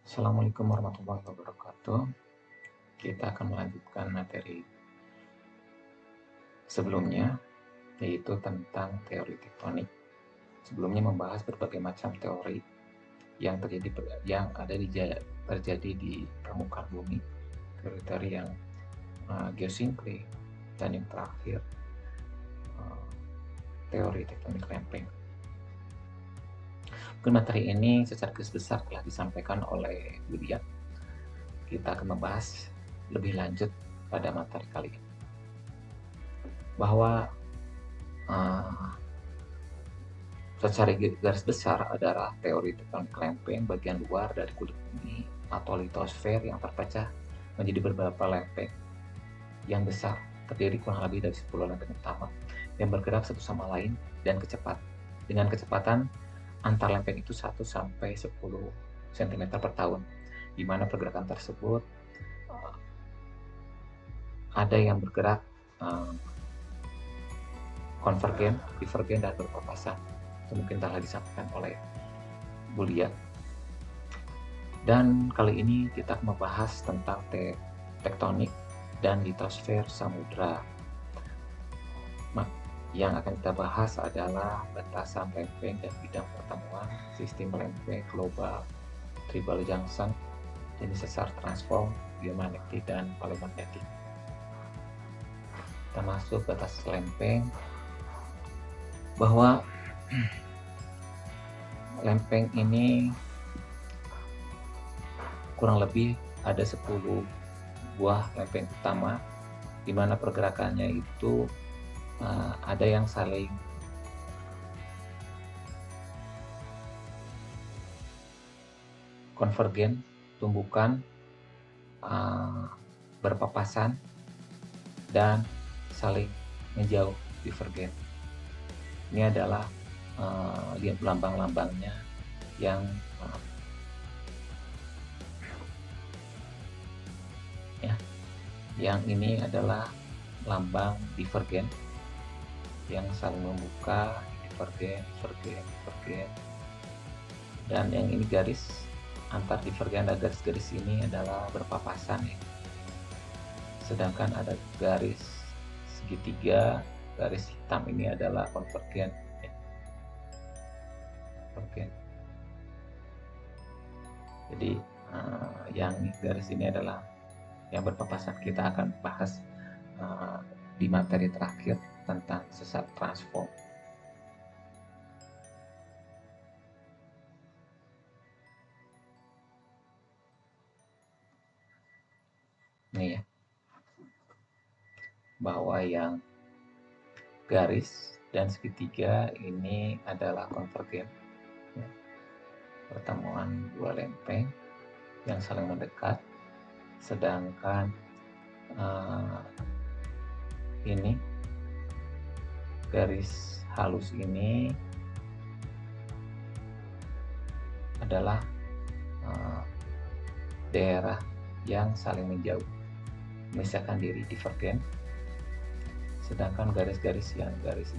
Assalamualaikum warahmatullahi wabarakatuh. Kita akan melanjutkan materi sebelumnya, yaitu tentang teori tektonik. Sebelumnya membahas berbagai macam teori yang terjadi di permukaan bumi, teori-teori yang geosinklik, dan yang terakhir teori tektonik lempeng. Mungkin materi ini secara garis besar telah disampaikan oleh Budia. Kita akan membahas lebih lanjut pada materi kali ini, bahwa secara garis besar adalah teori tektonik lempeng bagian luar dari kulit bumi atau litosfer yang terpecah menjadi beberapa lempeng yang besar, terdiri kurang lebih dari 10 lempeng utama yang bergerak satu sama lain dan dengan kecepatan antar lempeng itu 1 sampai 10 cm per tahun, di mana pergerakan tersebut ada yang bergerak konvergen, divergen, dan berpapasan. Itu mungkin telah disampaikan oleh Bulia. Dan kali ini kita akan membahas tentang tektonik dan litosfer samudra. Yang akan kita bahas adalah batasan lempeng dan bidang pertemuan, sistem lempeng global, tribal junction, jenis sesar transform, biomagnetik, dan palemagnetik. Kita masuk ke batas lempeng, bahwa lempeng ini kurang lebih ada 10 buah lempeng utama, di mana pergerakannya itu ada yang saling konvergen, tumbukan, berpapasan, dan saling menjauh, divergen. Ini adalah lambang-lambangnya yang yang ini adalah lambang divergen yang saling membuka, divergen, dan yang ini garis antar divergen dan garis-garis ini adalah berpapasan ya. Sedangkan ada garis segitiga, garis hitam ini adalah konvergen ya. Jadi yang garis ini adalah yang berpapasan. Kita akan bahas di materi terakhir tentang sesar transform. Nih ya, bahwa yang garis dan segitiga ini adalah konvergen ya. Pertemuan dua lempeng yang saling mendekat, sedangkan ini garis halus ini adalah daerah yang saling menjauh, memisahkan diri, divergen. Sedangkan garis-garis yang garis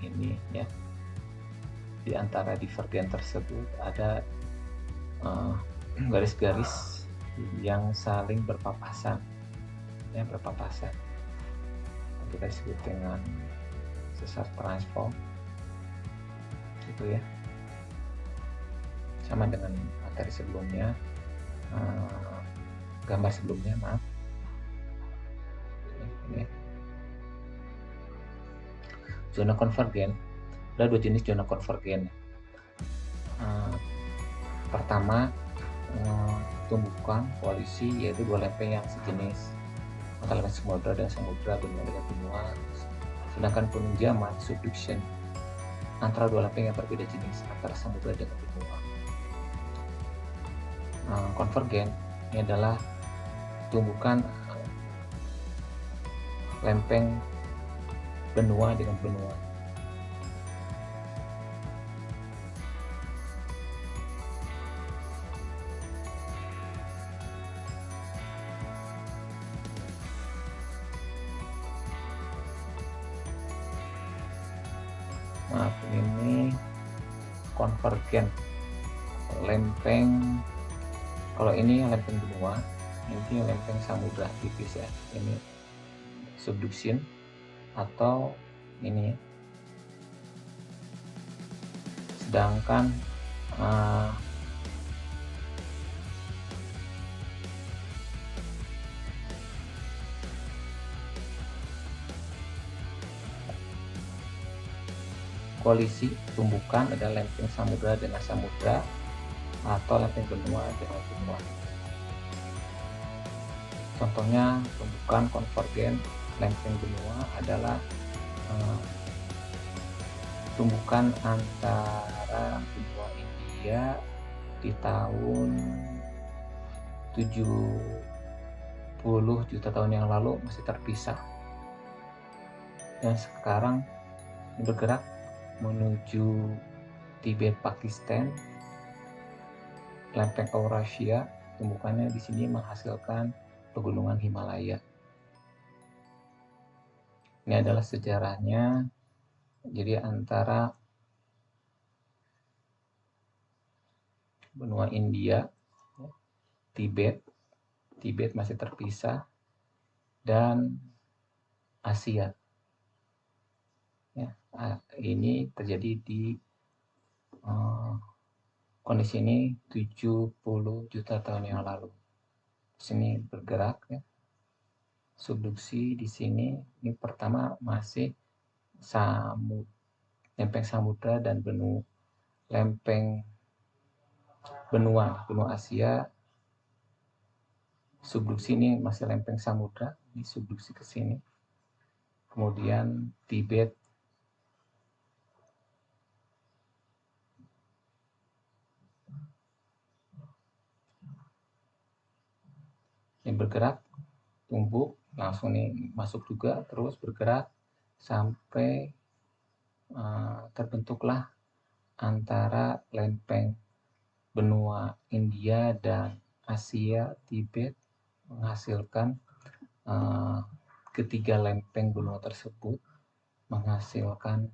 ini ya, di antara divergen tersebut ada garis-garis yang saling berpapasan ya, kita sebut dengan sesar transform itu ya, sama dengan materi sebelumnya, gambar sebelumnya, maaf ini. Zona konvergen, ada dua jenis zona konvergen. Pertama, tumbukan koalisi, yaitu dua lempeng yang sejenis antara samudra dan samudra, benua dengan benua. Sedangkan penunjaman, subduction, antara dua lempeng yang berbeda jenis antara samudra dengan benua. Konvergen ini adalah tumbukan lempeng benua dengan benua. Maaf, ini konvergen, lempeng Kalau ini lempeng benua, ini lempeng samudra tipis ya. Ini subduction atau ini. Sedangkan koalisi tumbukan ada lempeng samudra dengan samudra atau lempeng benua dengan benua. Contohnya tumbukan konvergen lempeng benua adalah tumbukan antara benua India di tahun 70 juta tahun yang lalu masih terpisah, dan sekarang bergerak menuju Tibet, Pakistan, lempeng Eurasia. Tumbukannya di sini menghasilkan pegunungan Himalaya. Ini adalah sejarahnya. Jadi antara benua India, Tibet masih terpisah, dan Asia. Ya, ini terjadi di kondisi ini 70 juta tahun yang lalu. Sini bergerak ya. Subduksi di sini ini pertama masih lempeng samudra dan lempeng benua Asia. Subduksi ini masih lempeng samudra, ini subduksi ke sini. Kemudian Tibet ini bergerak, tumbuh, langsung nih masuk juga, terus bergerak sampai terbentuklah antara lempeng benua India dan Asia, Tibet, menghasilkan ketiga lempeng benua tersebut menghasilkan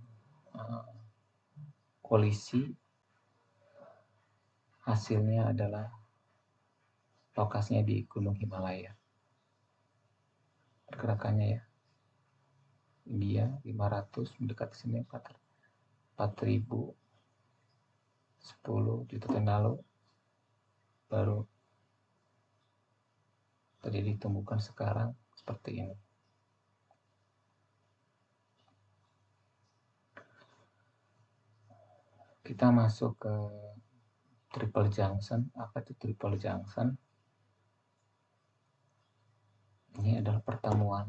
kolisi. Hasilnya adalah lokasinya di Gunung Himalaya. Pergerakannya ya, India 500 mendekat sini 4000, 10 juta tahun lalu baru terjadi tumbukan sekarang seperti ini. Kita masuk ke triple junction. Apa itu triple junction? Ini adalah pertemuan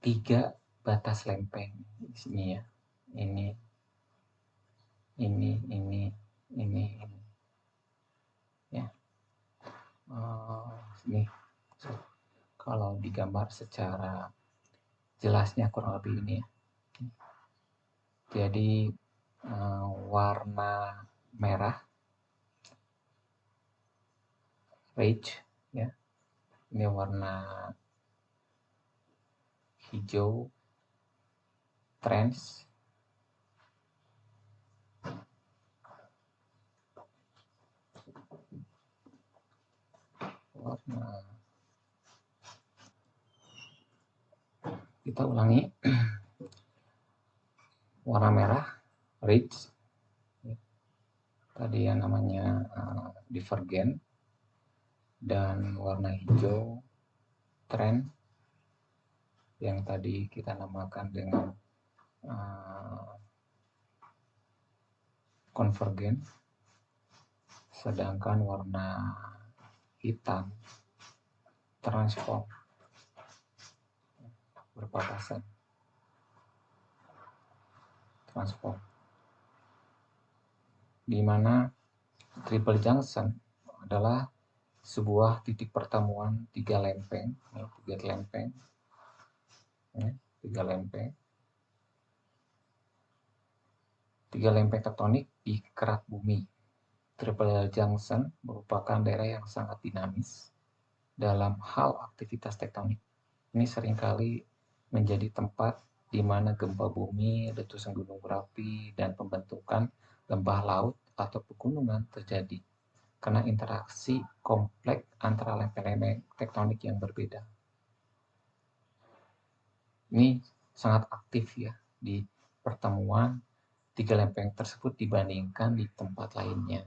3 batas lempeng di sini ya. Ini ya. Sini kalau digambar secara jelasnya kurang lebih ini ya. Jadi warna merah ridge ya, ini warna hijau trends, warna, kita ulangi, warna merah ridge tadi yang namanya divergen, dan warna hijau trend yang tadi kita namakan dengan konvergen, sedangkan warna hitam transform, berpapasan, transform, di mana triple junction adalah sebuah titik pertemuan tiga lempeng tektonik di kerak bumi. Triple junction merupakan daerah yang sangat dinamis dalam hal aktivitas tektonik. Ini seringkali menjadi tempat di mana gempa bumi, letusan gunung berapi, dan pembentukan lembah laut atau pegunungan terjadi karena interaksi kompleks antara lempeng-lempeng tektonik yang berbeda. Ini sangat aktif ya di pertemuan tiga lempeng tersebut dibandingkan di tempat lainnya.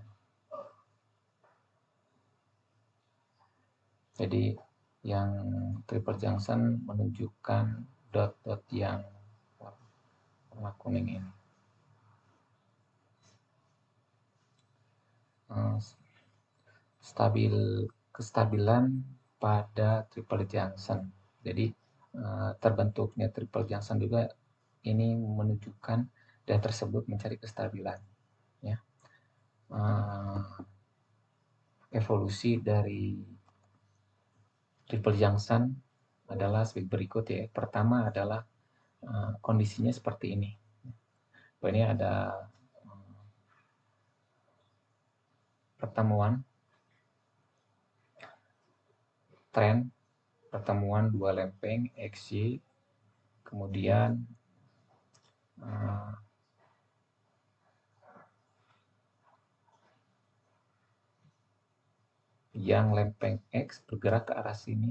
Jadi yang triple junction menunjukkan dot-dot yang warna kuning ini. Kestabilan pada triple junction. Jadi terbentuknya triple junction juga ini menunjukkan daerah tersebut mencari kestabilan. Ya. Evolusi dari triple junction adalah sebagai berikut ya. Pertama adalah kondisinya seperti ini. Ini ada pertemuan tren pertemuan dua lempeng XY, kemudian yang lempeng X bergerak ke arah sini,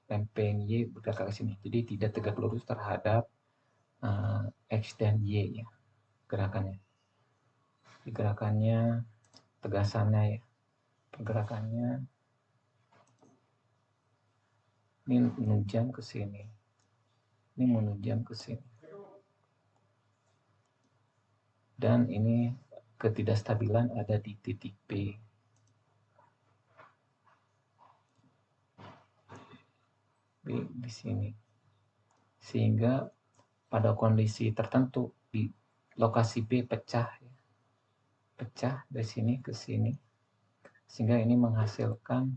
lempeng Y bergerak ke arah sini. Jadi tidak tegak lurus terhadap X dan Y ya gerakannya. Gerakannya, tegasannya ya, pergerakannya ini menunjang ke sini, ini menunjang ke sini, dan ini ketidakstabilan ada di titik P. Di sini, sehingga pada kondisi tertentu di lokasi B pecah dari sini ke sini, sehingga ini menghasilkan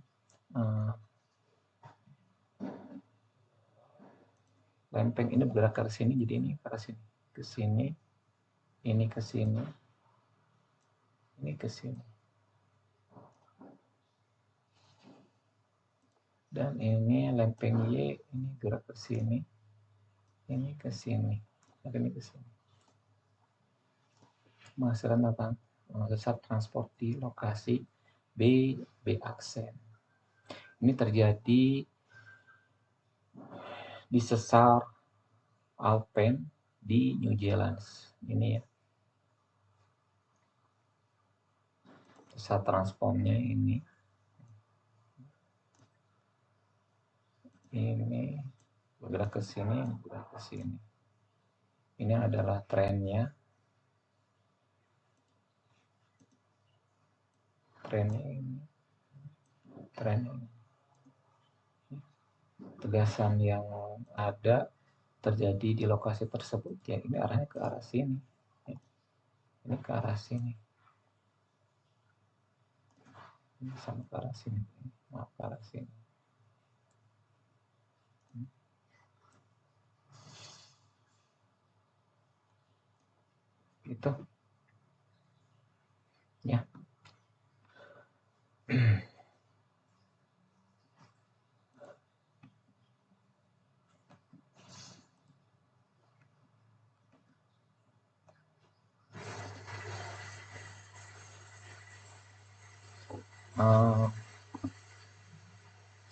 lempeng ini bergerak ke sini, jadi ini ke arah sini, ke sini, ini ke sini, ini ke sini, dan ini lempeng Y ini gerak ke sini, ini ke sini, dan ini ke sini, menghasilkan apa? Sesar transport di lokasi B aksen. Ini terjadi di sesar Alpen di New Zealand. Ini ya. Sesar transformnya ini. Ini bergerak ke sini, bergerak ke sini. Ini adalah trennya. Trennya ini. Trennya ini. Tegasan yang ada terjadi di lokasi tersebut ya, ini arahnya ke arah sini. Ini ke arah sini. Ini sama ke arah sini. Maaf, ke arah sini. Itu ya.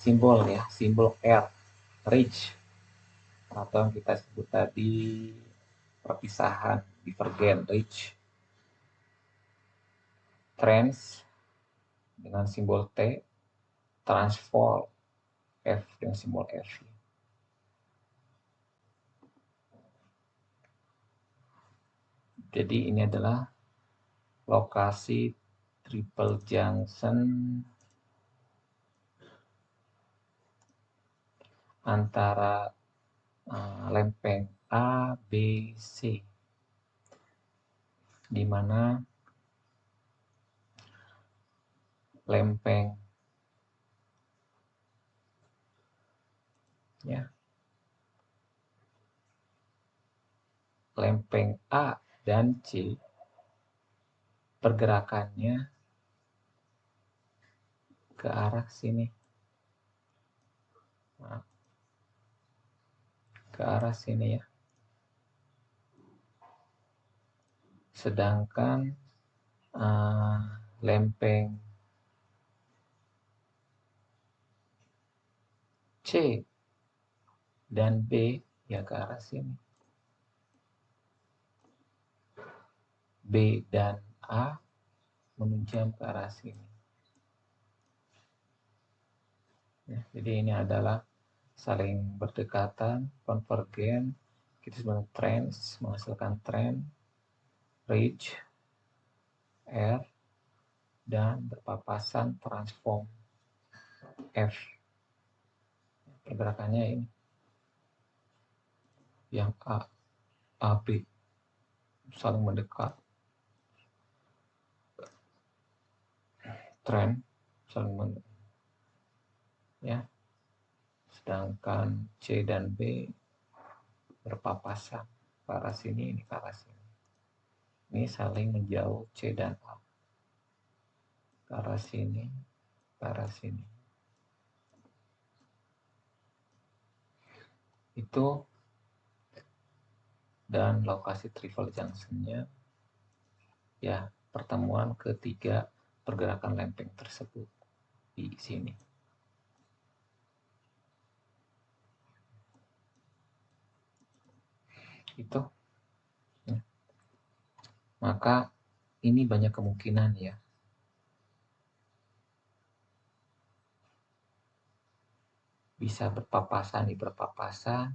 Simbol ya, simbol R, ridge, atau yang kita sebut tadi perpisahan, divergen, ridge, trends dengan simbol T, transform F dengan simbol F. Jadi ini adalah lokasi triple junction antara lempeng A, B, C, di mana lempeng ya, lempeng A dan C pergerakannya ke arah sini, ke arah sini ya. Sedangkan lempeng C dan B ya ke arah sini. B dan A menunjam ke arah sini. Ya, jadi ini adalah saling berdekatan, konvergen, kita sebenarnya trends, menghasilkan trend, ridge, R, dan berpapasan transform F. Pergerakannya ini yang A, AB saling mendekat, trend saling mendekat, ya. Sedangkan C dan B berpapasan ke arah sini, ini ke arah sini. Ini saling menjauh C dan A. Ke arah sini, ke arah sini. Itu dan lokasi triple junction-nya ya pertemuan ketiga pergerakan lempeng tersebut di sini. Itu ya. Maka ini banyak kemungkinan ya. Bisa berpapasan di berpapasan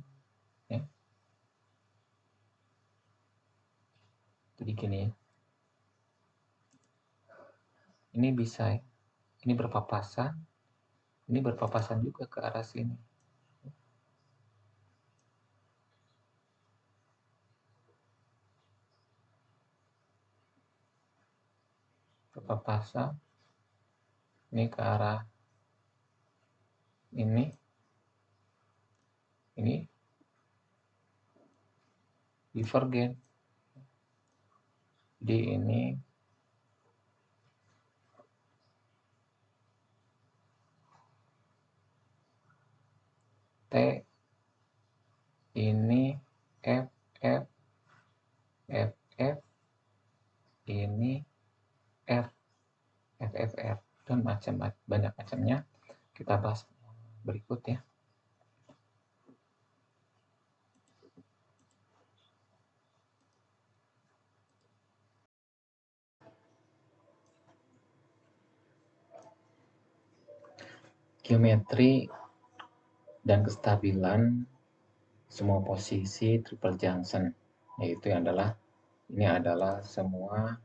ya. Jadi gini ya. Ini bisa ya. Ini berpapasan, ini berpapasan juga ke arah sini. Berpapasan ini ke arah ini divergen. Jadi ini T, ini F, F, F, F, ini R, FFR, dan banyak macamnya. Kita bahas berikut ya. Geometri dan kestabilan semua posisi triple junction, yaitu ini adalah semua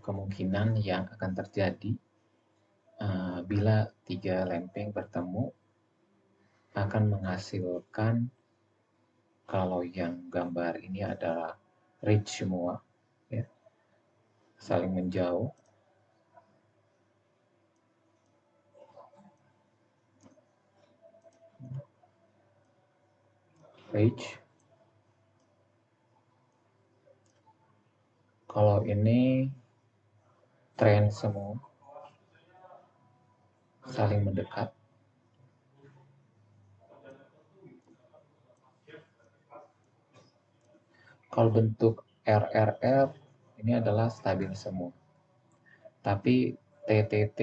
kemungkinan yang akan terjadi bila tiga lempeng bertemu akan menghasilkan, kalau yang gambar ini adalah ridge semua ya, saling menjauh. Ridge. Kalau ini trend semua saling mendekat. Kalau bentuk RRR ini adalah stabil semua. Tapi TTT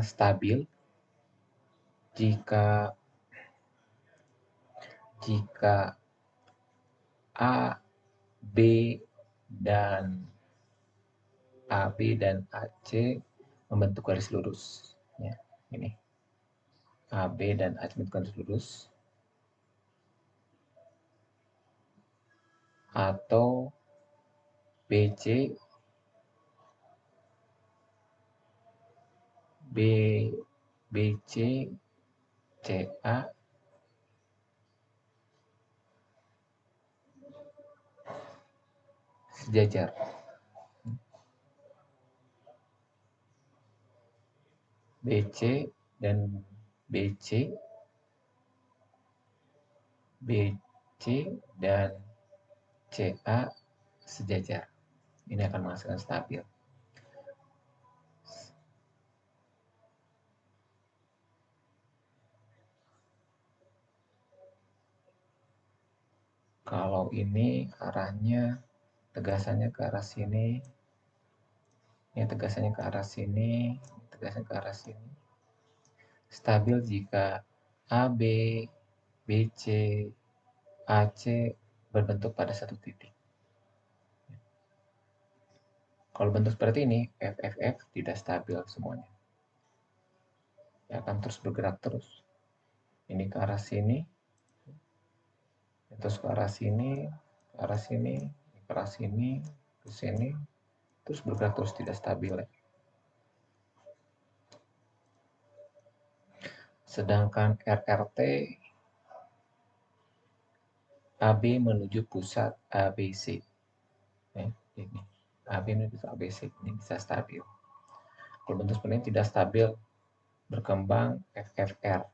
stabil jika A, B dan AB dan AC membentuk garis lurus ya, ini AB dan AC membentuk garis lurus, atau BC BC CA sejajar. BC dan BC dan CA sejajar. Ini akan menghasilkan stabil. Kalau ini arahnya tegasannya ke arah sini, ini tegasannya ke arah sini, tegasannya ke arah sini. Stabil jika AB, BC, AC berbentuk pada satu titik. Kalau bentuk seperti ini, FFF tidak stabil semuanya. Ya, akan terus bergerak terus. Ini ke arah sini, terus ke arah sini, ke arah sini, ke arah sini, ke sini, terus bergerak terus tidak stabil. Ya. Sedangkan RRT AB menuju pusat ABC. Ya, ini AB menuju ABC, ini bisa stabil. Kalau bentuk seperti ini tidak stabil, berkembang FFR.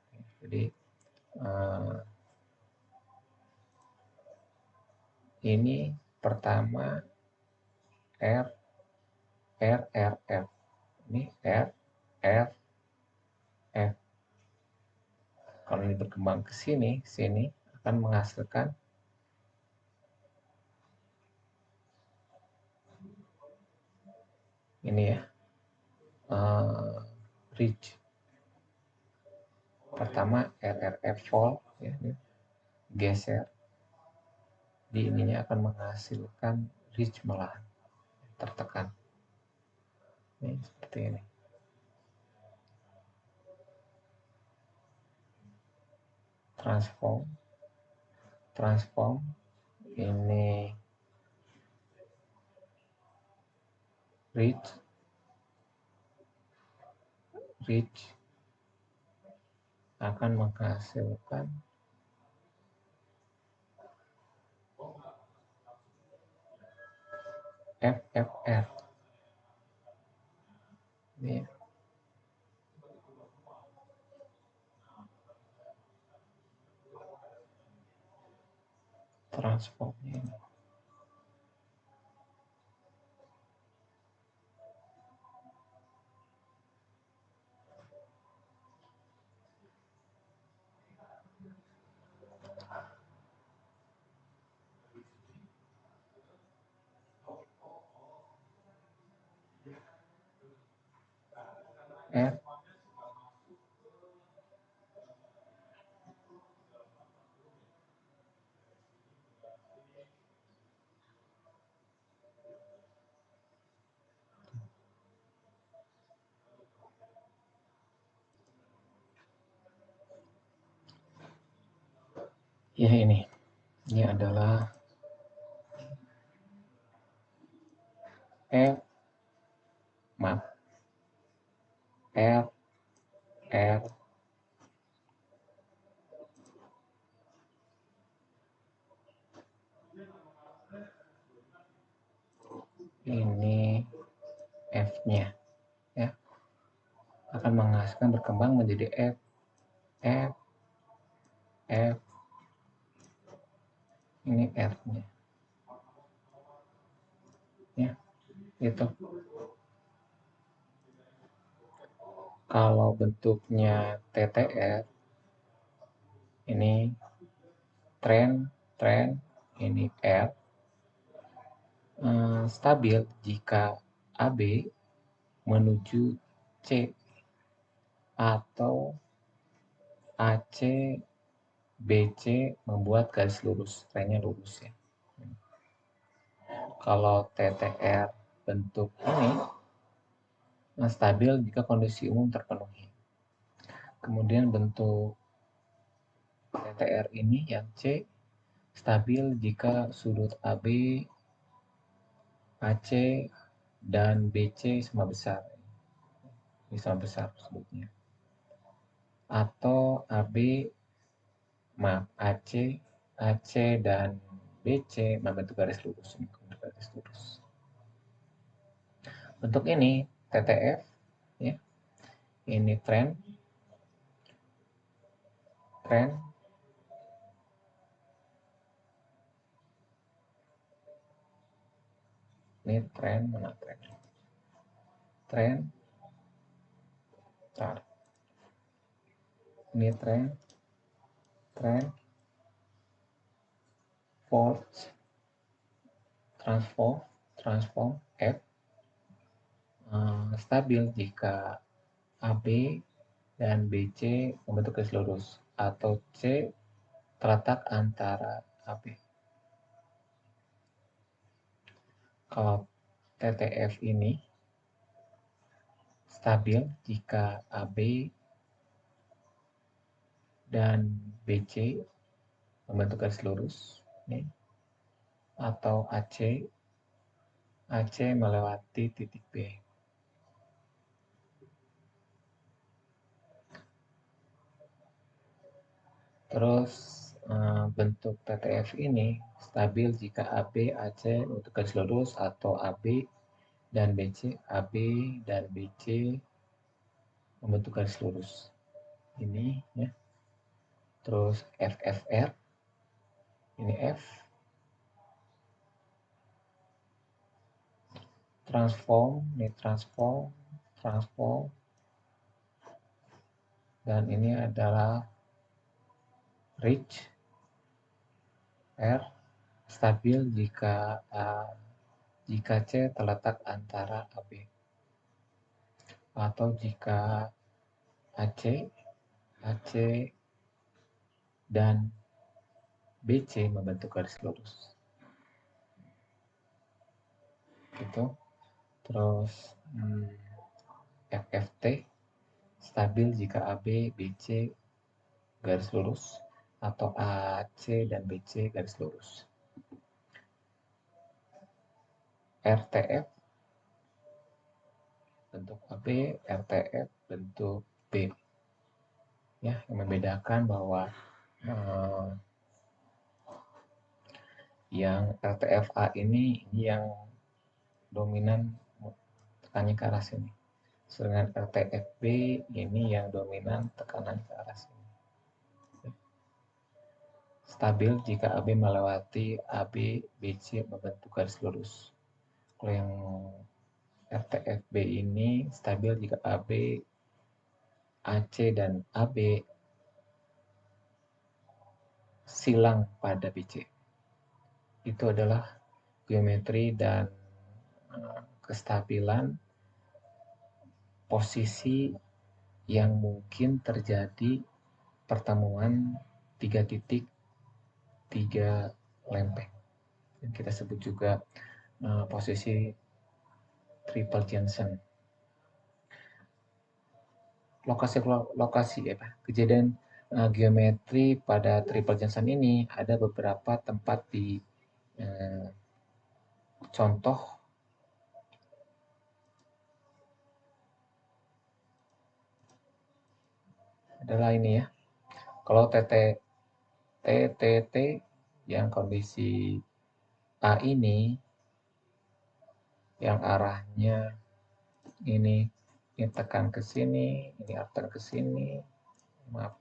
Jadi ini pertama R, R, R, F. Ini R, F, F. Kalau ini berkembang ke sini, sini akan menghasilkan ini ya, ridge. Pertama RRF fall, ya, geser. Di ininya akan menghasilkan ridge malahan tertekan. Ini seperti ini. Transform ini ridge akan menghasilkan FFR. Ini transformnya ini. F ya ini adalah R ini F-nya ya akan menghasilkan berkembang menjadi F ini R-nya ya itu. Kalau bentuknya TTR ini tren ini R stabil jika AB menuju C atau AC BC membuat garis lurus, trennya lurus ya. Kalau TTR bentuk ini stabil jika kondisi umum terpenuhi. Kemudian bentuk TTR ini yang C stabil jika sudut AB, AC, dan BC sama besar. Ini sama besar sudutnya. Atau AC dan BC membentuk garis lurus. Bentuk ini TTF ya. Ini tren ini tren mana tren ini tren false transform F stabil jika AB dan BC membentuk garis lurus atau C terletak antara AB. Kalau TTF ini stabil jika AB dan BC membentuk garis lurus nih, atau AC melewati titik B. Terus bentuk TTF ini stabil jika AB, AC untuk garis lurus atau AB dan BC membentuk garis lurus. Ini ya. Terus FFR, ini F. Transform. Dan ini adalah reach R stabil jika C terletak antara AB atau jika AC dan BC membentuk garis lurus. Gitu. Terus FFT stabil jika AB, BC garis lurus atau AC dan BC garis lurus. RTF bentuk AB, RTF bentuk B. Ya, yang membedakan bahwa yang RTFA ini yang dominan tekanannya ke arah sini. Sedangkan RTFB ini yang dominan tekanan ke arah sini. Stabil jika AB melewati AB, BC membentuk garis lurus. Kalau yang RTFB ini stabil jika AB, AC dan AB silang pada BC. Itu adalah geometri dan kestabilan posisi yang mungkin terjadi pertemuan 3 titik 3 lempeng. Yang kita sebut juga posisi triple junction. Lokasi kejadian geometri pada triple junction ini ada beberapa tempat di contoh adalah ini ya. Kalau TTT yang kondisi A ini yang arahnya ini tekan ke sini, ini tekan ke sini. Maaf.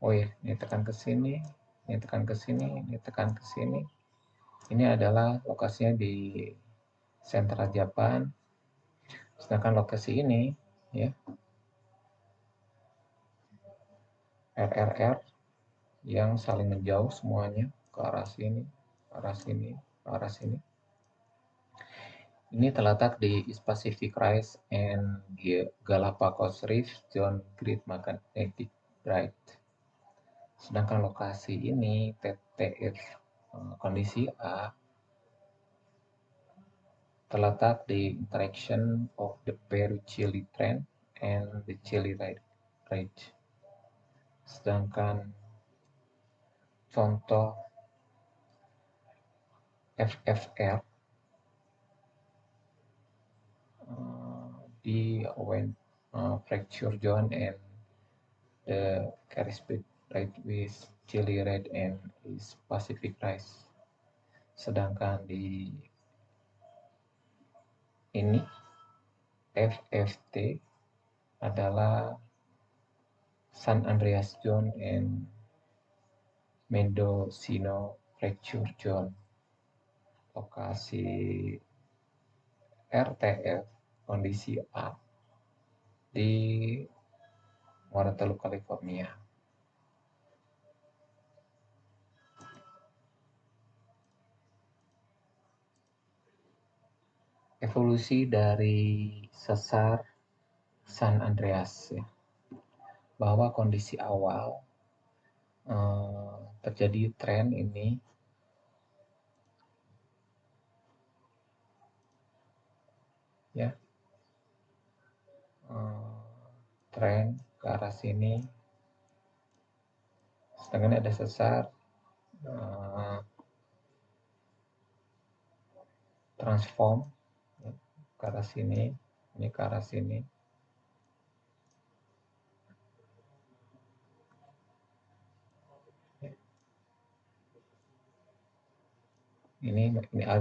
Oh ya, ini tekan ke sini, ini tekan ke sini, ini tekan ke sini. Ini adalah lokasinya di Central Japan. Sedangkan lokasi ini ya RRR yang saling menjauh semuanya ke arah sini, ke arah sini, ke arah sini. Ini terletak di East Pacific Rise and Galapagos Reef Zone Great Magnetic Drift. Sedangkan lokasi ini TTF kondisi A terletak di interaction of the Peru-Chile Trend and the Chile Ridge. Sedangkan contoh FFR di fracture zone and the Caribbean Ridge with Chile Ridge and East Pacific Rise. Sedangkan di ini FFT adalah San Andreas Zone and Mendocino Fracture Zone. Lokasi RTF kondisi A di Muara Teluk, California. evolusi dari sesar San Andreas ya, bahwa kondisi awal terjadi tren ini ya, tren ke arah sini, sedangkan ada sesar transform ya, ke arah sini, ini ke arah sini. Ini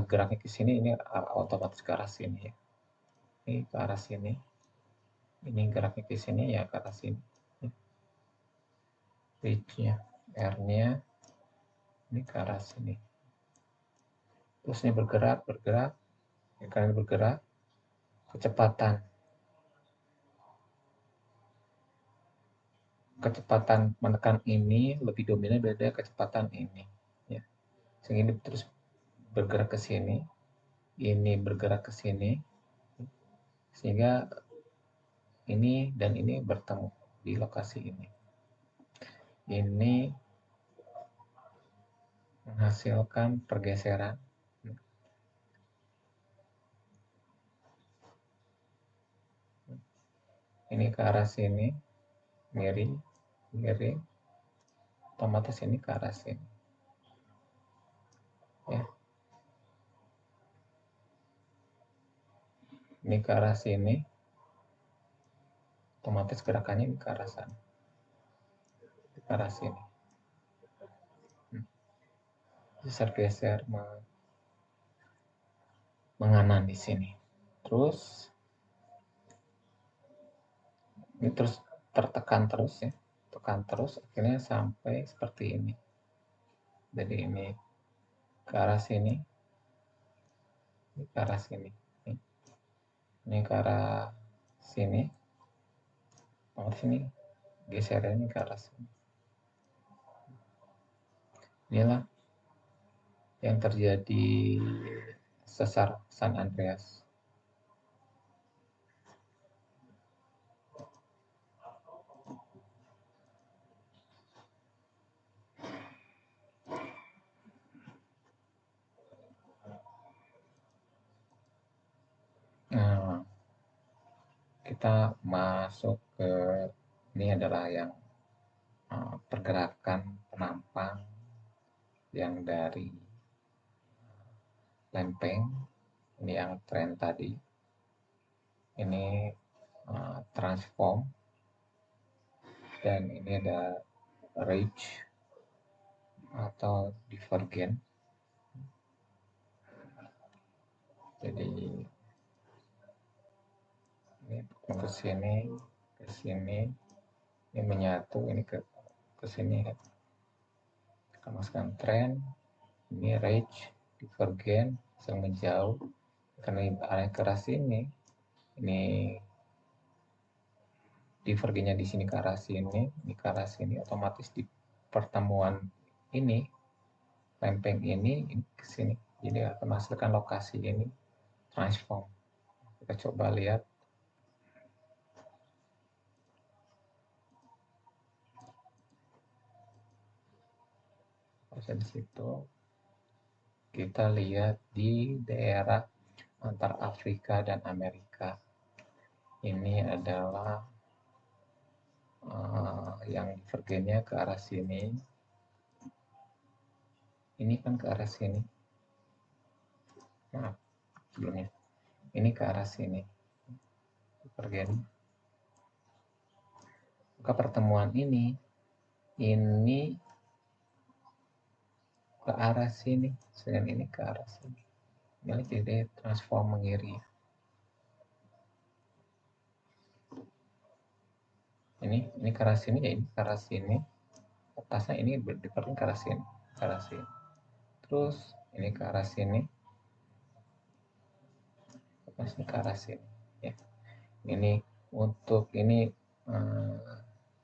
geraknya ke sini, ini otomatis ke arah sini ya. Ini ke arah sini. Ini geraknya ke sini ya, ke arah sini. Reach-nya, R-nya ini ke arah sini. Terus ini bergerak, ya, karena bergerak, kecepatan menekan ini lebih dominan daripada kecepatan ini ya. Sehingga ini terus bergerak ke sini, ini bergerak ke sini, sehingga ini dan ini bertemu di lokasi ini. Ini menghasilkan pergeseran. Ini ke arah sini, miring, otomatis ini ke arah sini. Ya. Ini ke arah sini, otomatis gerakannya ini ke arah sana, ke arah sini. Geser menganan di sini. Terus ini terus tertekan terus ya, tekan terus akhirnya sampai seperti ini. Jadi ini ke arah sini, ini ke arah sini, ini ke arah sini, sini geserannya ke arah sini. Inilah yang terjadi sesar San Andreas. Nah, kita masuk ke ini adalah yang pergerakan penampang yang dari lempeng, ini yang tren tadi, ini transform, dan ini ada ridge atau divergen. Jadi ini ke sini, ini menyatu, ini ke sini. Kita masukkan tren, ini ridge, divergen, saling menjauh. Karena arah ke arah sini, ini divergennya di sini ke arah sini, ini ke arah sini, otomatis di pertemuan ini, lempeng ini ke sini. Jadi akan menghasilkan lokasi ini transform. Kita coba lihat. Di situ kita lihat di daerah antara Afrika dan Amerika. Ini adalah yang divergennya ke arah sini. Ini kan ke arah sini. Maaf, sebelumnya. Ini ke arah sini. Divergen. Maka pertemuan ini ke arah sini, sedang ini ke arah sini. Ini jadi transform mengiri. Ini ke arah sini ya, ini ke arah sini. Atasnya ini divergen ke arah sini, ke arah sini. Terus ini ke arah sini. Atasnya ke arah sini. Ya. Ini untuk ini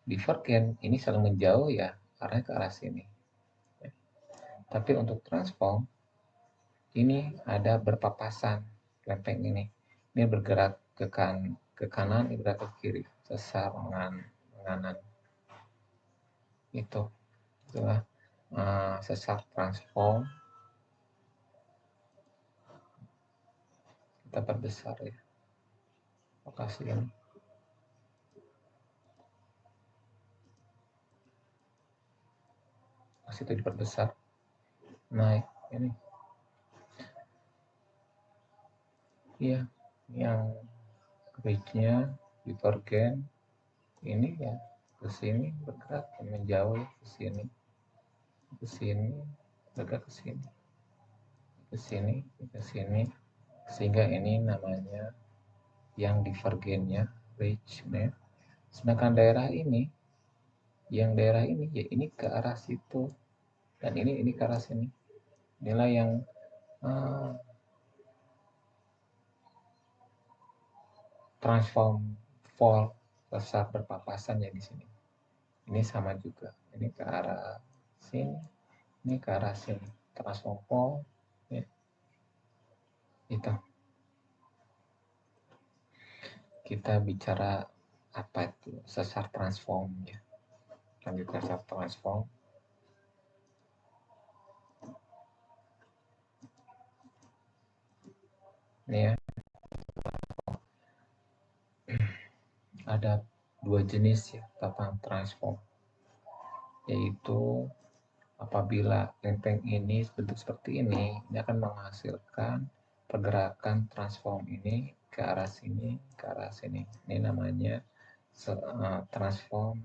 divergen, ini saling menjauh ya, arahnya ke arah sini. Ya. Tapi untuk transform, ini ada berpapasan lempeng ini. Ini bergerak ke kanan, ini bergerak ke kiri, sesar menganan. Itulah sesar transform. Kita perbesar ya lokasi ini. Lokasi itu diperbesar, naik ini. Iya, yang reach-nya divergen ini ya ke sini bergerak menjauh ke sini, bergerak ke sini, sehingga ini namanya yang divergennya reach-nya. Sedangkan daerah ini ya ini ke arah situ, dan ini ke arah sini. Inilah yang transform fault besar berpapasan ya di sini. Ini sama juga, ini ke arah sini, ini ke arah sini, transform fault ya. Itu kita bicara apa itu sesar transform ya. Lanjut ke sesar transform. Ini ya, ada dua jenis ya tentang transform, yaitu apabila lempeng ini bentuk seperti ini akan menghasilkan pergerakan transform ini ke arah sini, ke arah sini. Ini namanya transform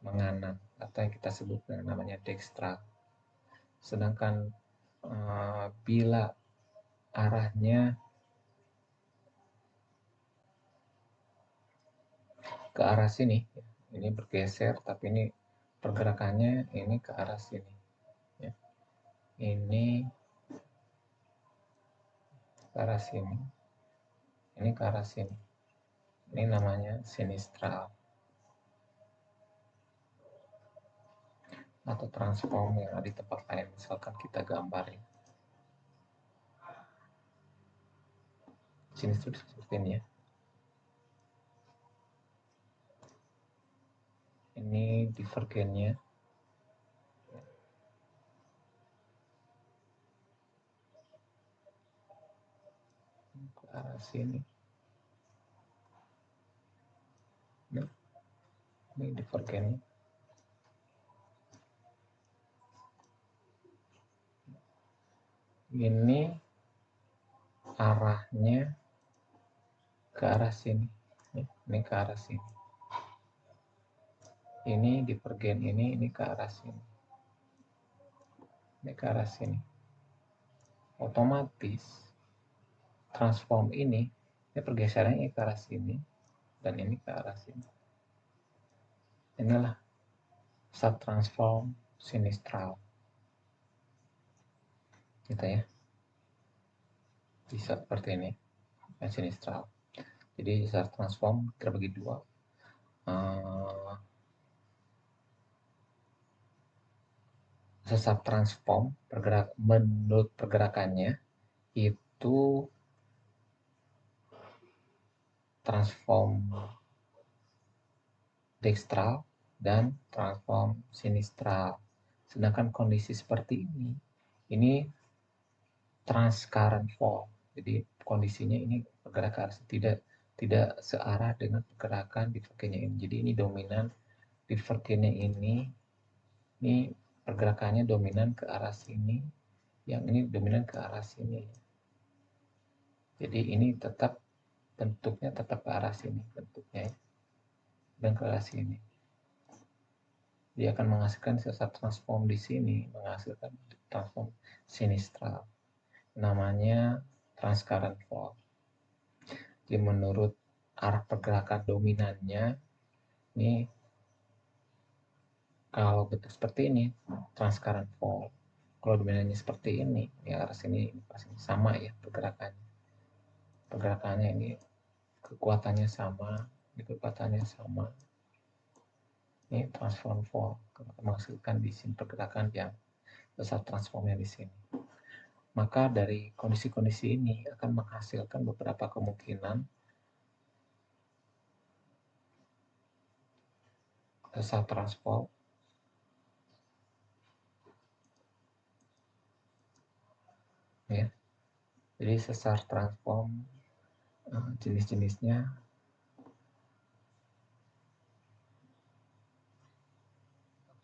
menganan atau yang kita sebut namanya dextral. Sedangkan bila arahnya ke arah sini, ini bergeser, tapi ini pergerakannya ini ke arah sini ya. Ini ke arah sini, ini ke arah sini. Ini namanya sinistral atau transform yang ada di tempat lain. Misalkan kita gambarin sinistral seperti ini ya. Ini divergennya ke arah sini. Ini divergennya. Ini arahnya ke arah sini. Ini ke arah sini. Ini divergen ini ke arah sini. Ini ke arah sini. Otomatis transform ini pergeserannya ke arah sini dan ini ke arah sini. Inilah subtransform sinistral. Gitu ya. Bisa seperti ini. Sinistral. Jadi subtransform terbagi dua. Sesar transform menurut pergerakannya itu transform dextral dan transform sinistral. Sedangkan kondisi seperti ini transcurrent fault. Jadi kondisinya ini pergerakan tidak searah dengan pergerakan divergennya ini. Jadi ini dominan divergennya ini pergerakannya dominan ke arah sini, yang ini dominan ke arah sini. Jadi ini tetap bentuknya tetap ke arah sini bentuknya ya. Dan ke arah sini. Dia akan menghasilkan sesar transform di sini, menghasilkan transform sinistral. Namanya transcurrent fault. Jadi menurut arah pergerakan dominannya, ini kalau bentuk seperti ini transcurrent fault. Kalau dominannya seperti ini, ya arah sini sama ya pergerakannya. Pergerakannya ini kekuatannya sama, Ini transform fault menghasilkan di sini pergerakan yang besar transformnya di sini. Maka dari kondisi-kondisi ini akan menghasilkan beberapa kemungkinan sesar transform ya. Jadi sesar transform jenis-jenisnya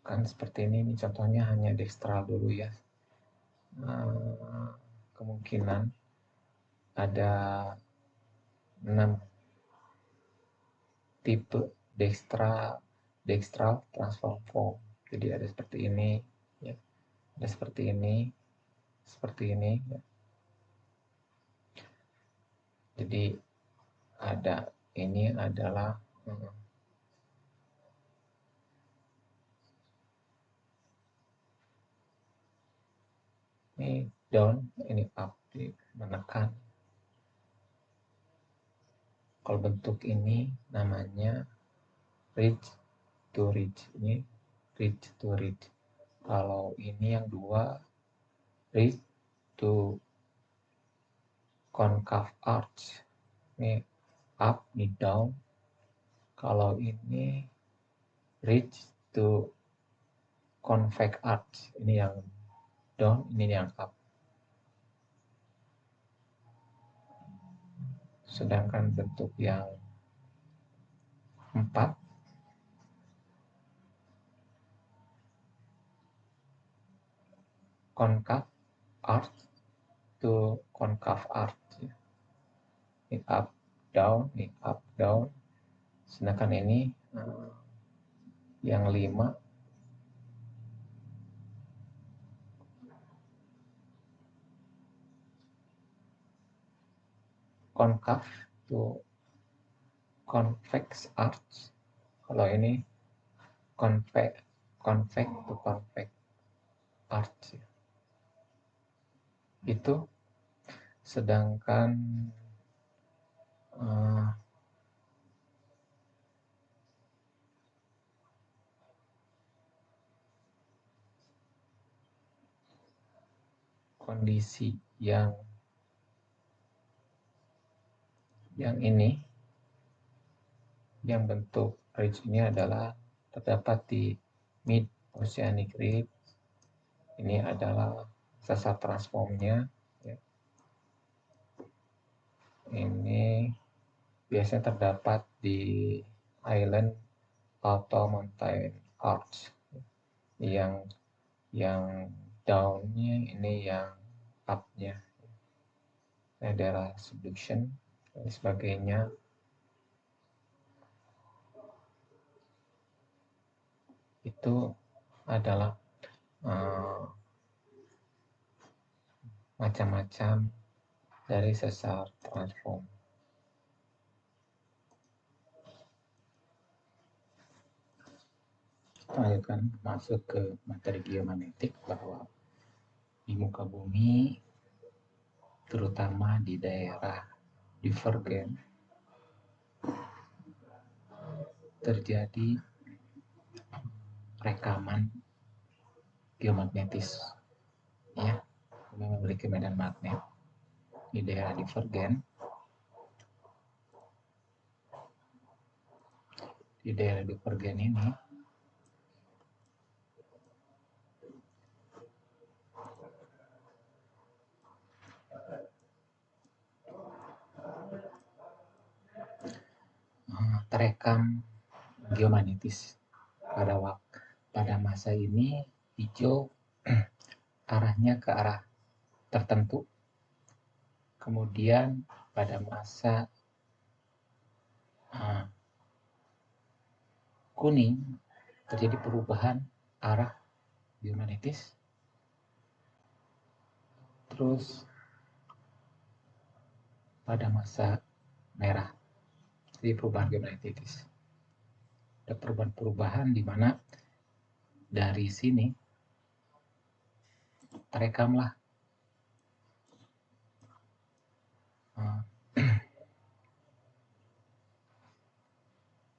kan seperti ini contohnya hanya dextral dulu ya. Kemungkinan ada 6 tipe dextral transform form. Jadi ada seperti ini ya. Ada seperti ini ya. Jadi ada ini adalah ini down, ini up, menekan. Kalau bentuk ini namanya ridge to ridge, ini ridge to ridge. Kalau ini yang dua ridge to concave arch, ini up, ini down. Kalau ini ridge to convex arch, ini yang down, ini yang up. Sedangkan bentuk yang 4 concave arch to concave arch. Ini up, down, ini up, down. Sedangkan ini yang 5 concave to convex arch. Kalau ini convex to convex arch. Itu sedangkan kondisi yang ini, yang bentuk ridge ini adalah terdapat di mid oceanic ridge. Ini adalah sesar transformnya ya. Ini biasanya terdapat di island Alto Mountain Arch. Yang down-nya ini yang up-nya. Daerah subduction dan sebagainya. Itu adalah macam-macam dari sesar transform. Lanjutkan masuk ke materi geomagnetik, bahwa di muka bumi terutama di daerah divergen terjadi rekaman geomagnetis ya, memiliki medan magnet di daerah divergen. Di daerah divergen ini terekam geomagnetis pada masa ini hijau arahnya ke arah tertentu. Kemudian pada masa kuning terjadi perubahan arah geomagnetis. Terus pada masa merah jadi perubahan geomagnetis. Ada perubahan-perubahan di mana dari sini terekamlah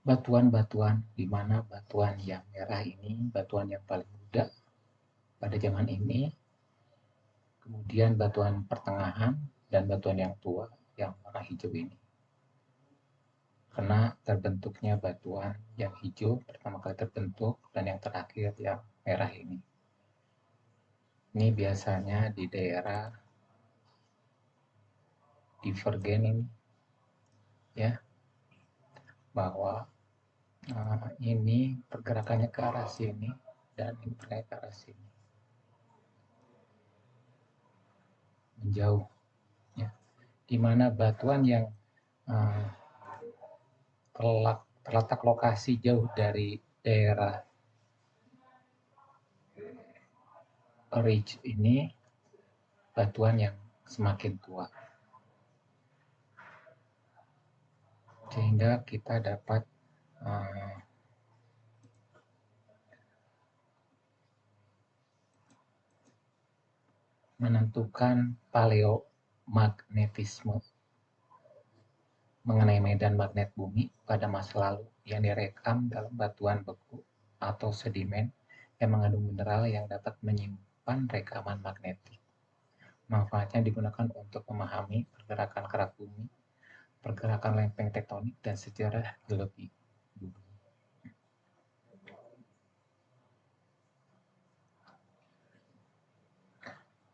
batuan-batuan, di mana batuan yang merah ini batuan yang paling muda pada zaman ini. kemudian batuan pertengahan, dan batuan yang tua yang warna hijau ini. Karena terbentuknya batuan yang hijau pertama kali terbentuk dan yang terakhir yang merah ini. Ini biasanya di daerah divergen ini, ya, bahwa ini pergerakannya ke arah sini dan ini pergerakannya ke arah sini, menjauh, ya, di mana batuan yang terletak lokasi jauh dari daerah ridge ini batuan yang semakin tua, sehingga kita dapat menentukan paleomagnetisme mengenai medan magnet bumi pada masa lalu yang direkam dalam batuan beku atau sedimen yang mengandung mineral yang dapat menyimpan rekaman magnetik. Manfaatnya digunakan untuk memahami pergerakan kerak bumi, pergerakan lempeng tektonik, dan sejarah geologi bumi.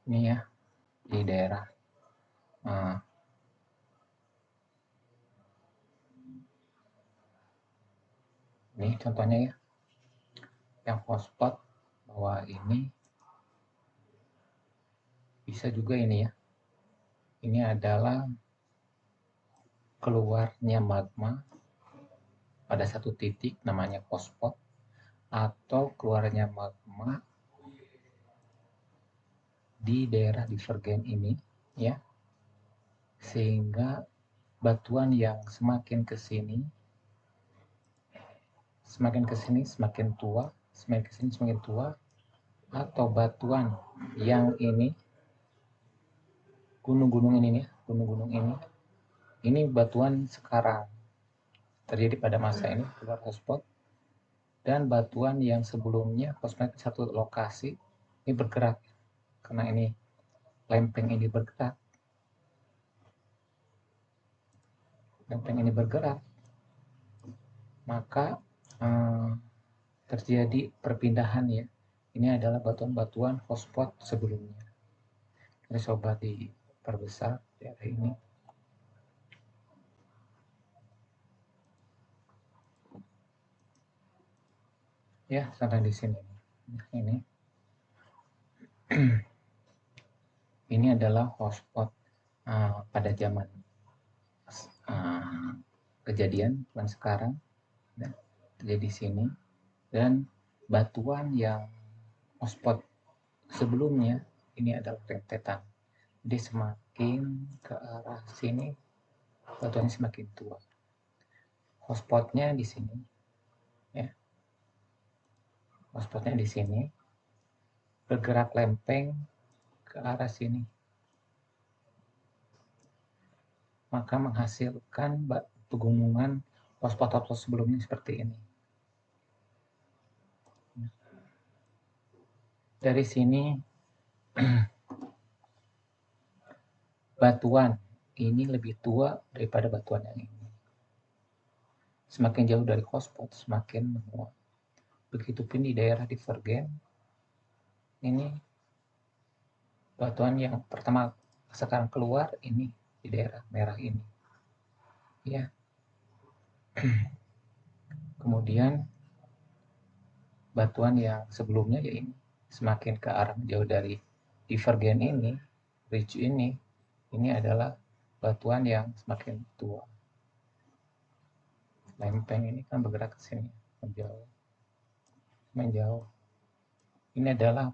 Ini ya, di daerah ini contohnya ya, yang hotspot, bahwa ini bisa juga ini ya, ini adalah keluarnya magma pada satu titik namanya hotspot, atau keluarnya magma di daerah divergen ini, ya, sehingga batuan yang semakin ke sini semakin tua, semakin ke sini semakin tua, atau batuan yang ini gunung-gunung ini ya, gunung-gunung ini batuan sekarang terjadi pada masa ini keluar hotspot, dan batuan yang sebelumnya hotspot satu lokasi ini bergerak karena ini lempeng ini bergerak, maka terjadi perpindahan ya. Ini adalah batuan-batuan hotspot sebelumnya. Ini coba diperbesar daerah ini. Ya, sampai di sini. Nah, ini. Ini adalah hotspot pada zaman kejadian bukan sekarang. Nah, terjadi di sini, dan batuan yang hotspot sebelumnya ini adalah rentetan. Jadi semakin ke arah sini batuannya semakin tua. Hotspotnya di sini, ya. Hotspotnya di sini, bergerak lempeng ke arah sini, maka menghasilkan pegunungan hotspot-hotspot sebelumnya seperti ini. Dari sini batuan ini lebih tua daripada batuan yang ini. Semakin jauh dari hotspot semakin menua. Begitupun di daerah divergen, ini batuan yang pertama sekarang keluar ini di daerah merah ini, ya. Kemudian batuan yang sebelumnya ya ini semakin ke arah jauh dari divergen ini, ridge ini adalah batuan yang semakin tua. Lempeng ini kan bergerak ke sini menjauh. Ini adalah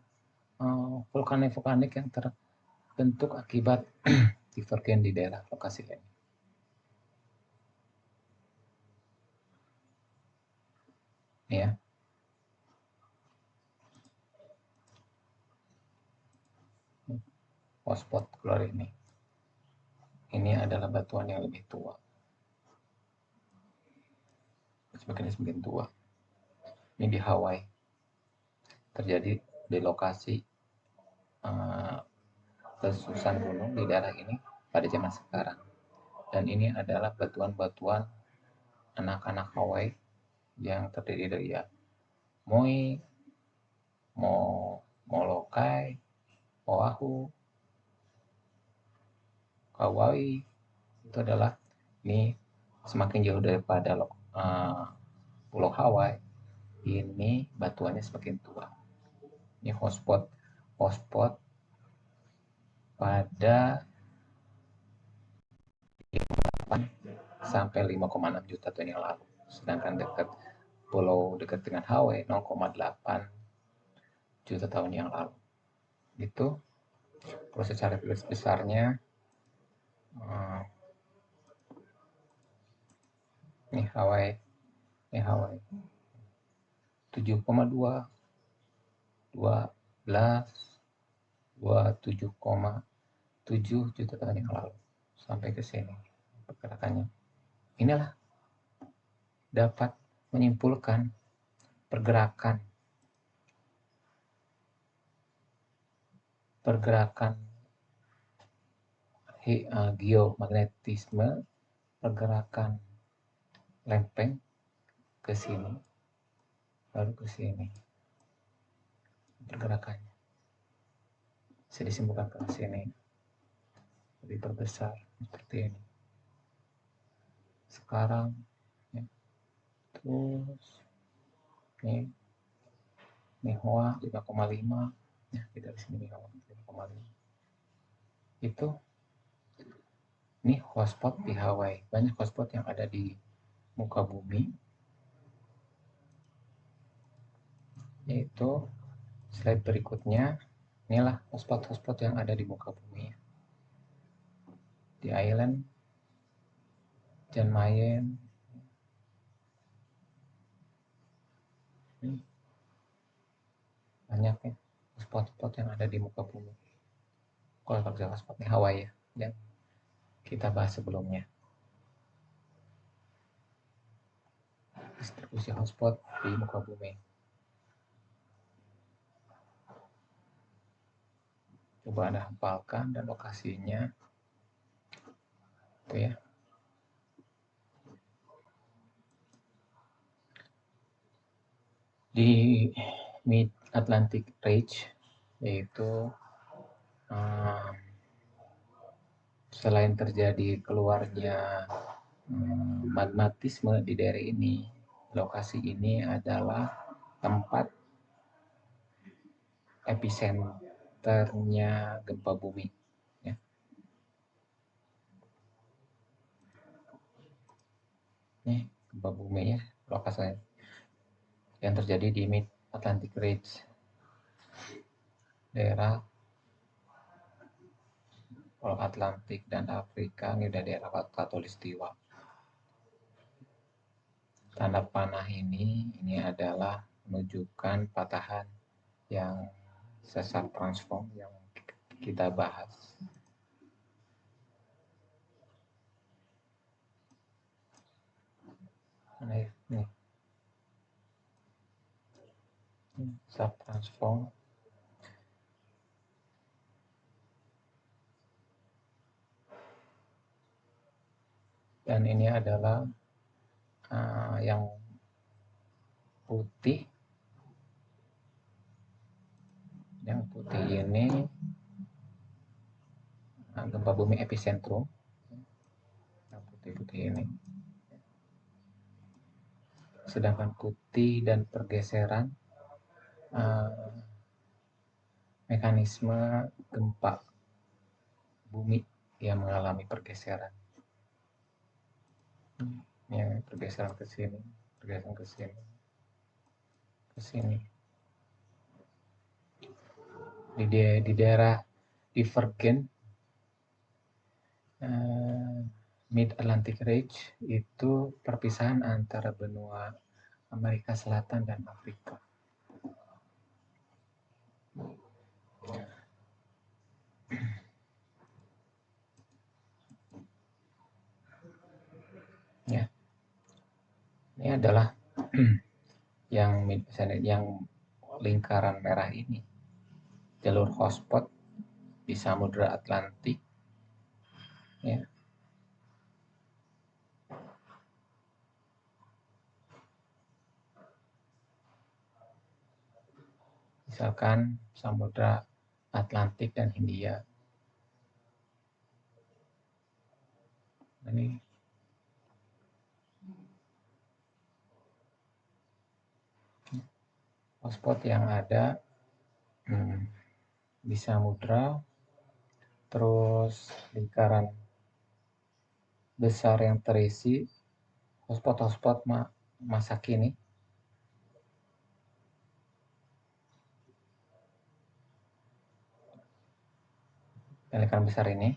vulkanik yang terbentuk akibat divergen di daerah lokasi ini. Ya. Hotspot keluar ini. Ini adalah batuan yang lebih tua. Semakin tua. Ini di Hawaii. Terjadi di lokasi letusan gunung di daerah ini pada zaman sekarang. Dan ini adalah batuan-batuan anak-anak Hawaii yang terdiri dari ya Moi, Molokai, Oahu, Kauai. Itu adalah ini semakin jauh daripada Pulau Hawaii, ini batuannya semakin tua. Ini hotspot pada 8 sampai 5,6 juta tahun yang lalu. Sedangkan dekat dengan Hawaii 0,8 juta tahun yang lalu. Itu proses secara garis besarnya. Ini Hawaii 7,2 27,7 juta tahun yang lalu sampai ke sini pergerakannya. Inilah dapat menyimpulkan pergerakan geomagnetisme, pergerakan lempeng ke sini lalu ke sini, pergerakannya bisa disimpulkan ke sini, lebih perbesar seperti ini sekarang ya. Terus ini Hoa 5,5 ya, kita di sini Hoa 5,5. Itu ini hotspot di Hawaii. Banyak hotspot yang ada di muka bumi, yaitu slide berikutnya. Inilah hotspot yang ada di muka bumi. Di Island, Jan Mayen, banyak ya spot-spot yang ada di muka bumi. Kalau kerja spotnya Hawaii ya, yang kita bahas sebelumnya. Distribusi hotspot di muka bumi. Coba Anda hafalkan dan lokasinya. Itu ya. Di Mid Atlantic Ridge, yaitu selain terjadi keluarnya magmatisme di daerah ini, lokasi ini adalah tempat episenternya gempa bumi ya. Ini gempa bumi ya, lokasi yang terjadi di Mid Atlantic Ridge, daerah Pulau Atlantik dan Afrika. Ini udah daerah Khatulistiwa. Tanda panah ini adalah menunjukkan patahan yang sesar transform yang kita bahas. Mana ya? Nih. Subtransform. Dan ini adalah yang putih. Yang putih ini gempa bumi epicentrum. Yang putih-putih ini. Sedangkan putih dan pergeseran mekanisme gempa bumi yang mengalami pergeseran. Ini pergeseran ke sini, pergeseran ke sini, ke sini. Di daerah Divergent Mid Atlantic Ridge itu perpisahan antara benua Amerika Selatan dan Afrika. Ya. Ini adalah yang lingkaran merah ini, jalur hotspot di di Samudra Atlantik, ya. Misalkan Samudra Atlantik dan Hindia. Ini hotspot yang ada di samudra, terus lingkaran besar yang terisi hotspot masa kini. Lingkaran besar ini,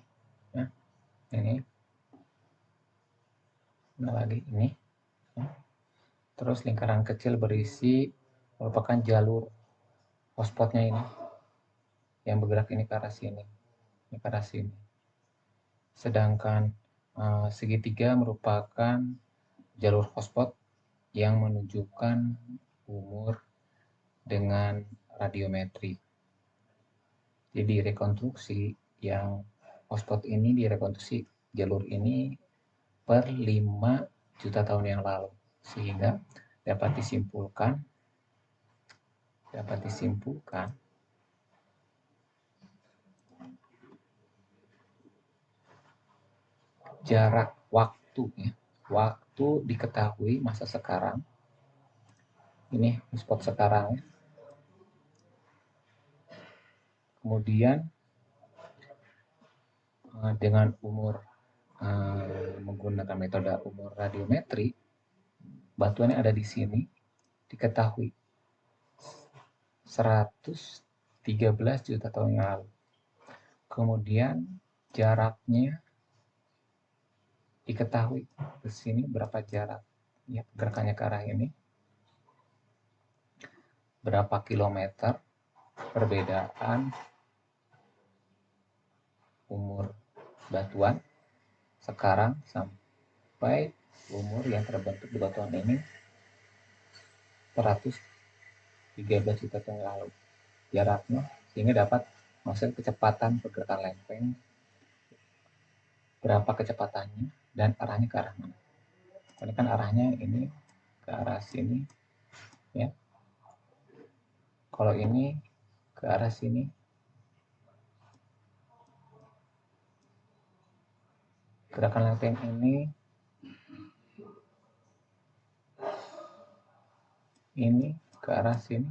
ya, ini, lagi ini, ya. Terus lingkaran kecil berisi merupakan jalur hotspotnya ini, yang bergerak ini ke arah sini, ini ke arah sini. Sedangkan segitiga merupakan jalur hotspot yang menunjukkan umur dengan radiometri. Jadi rekonstruksi yang hotspot ini direkonstruksi jalur ini per 5 juta tahun yang lalu, sehingga dapat disimpulkan jarak waktu, ya. Waktu diketahui masa sekarang. Ini hotspot sekarang, ya. Kemudian dengan umur menggunakan metode umur radiometri, batuan yang ada di sini diketahui 113 juta tahun yang lalu. Kemudian jaraknya diketahui ke sini berapa jarak, ya, gerakannya ke arah ini, berapa kilometer perbedaan umur batuan sekarang sampai umur yang terbentuk di batuan ini 113 juta tahun lalu jaraknya, sehingga dapat menghasilkan kecepatan pergerakan lempeng, berapa kecepatannya dan arahnya ke arah mana. Ini kan arahnya ini ke arah sini, ya. Kalau ini ke arah sini, gerakan lempeng ini ke arah sini,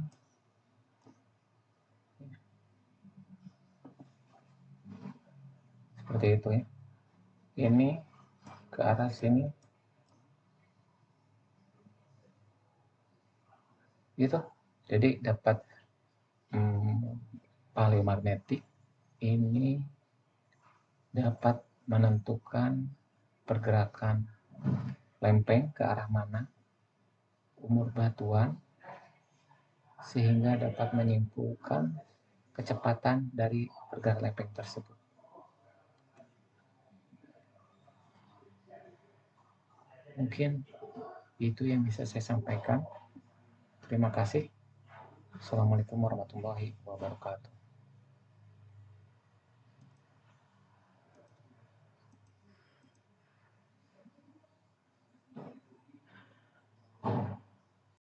seperti itu, ya. Ini ke arah sini, gitu. Jadi dapat paleomagnetik ini dapat menentukan pergerakan lempeng ke arah mana, umur batuan, sehingga dapat menyimpulkan kecepatan dari pergerakan lempeng tersebut. Mungkin itu yang bisa saya sampaikan. Terima kasih. Assalamualaikum warahmatullahi wabarakatuh.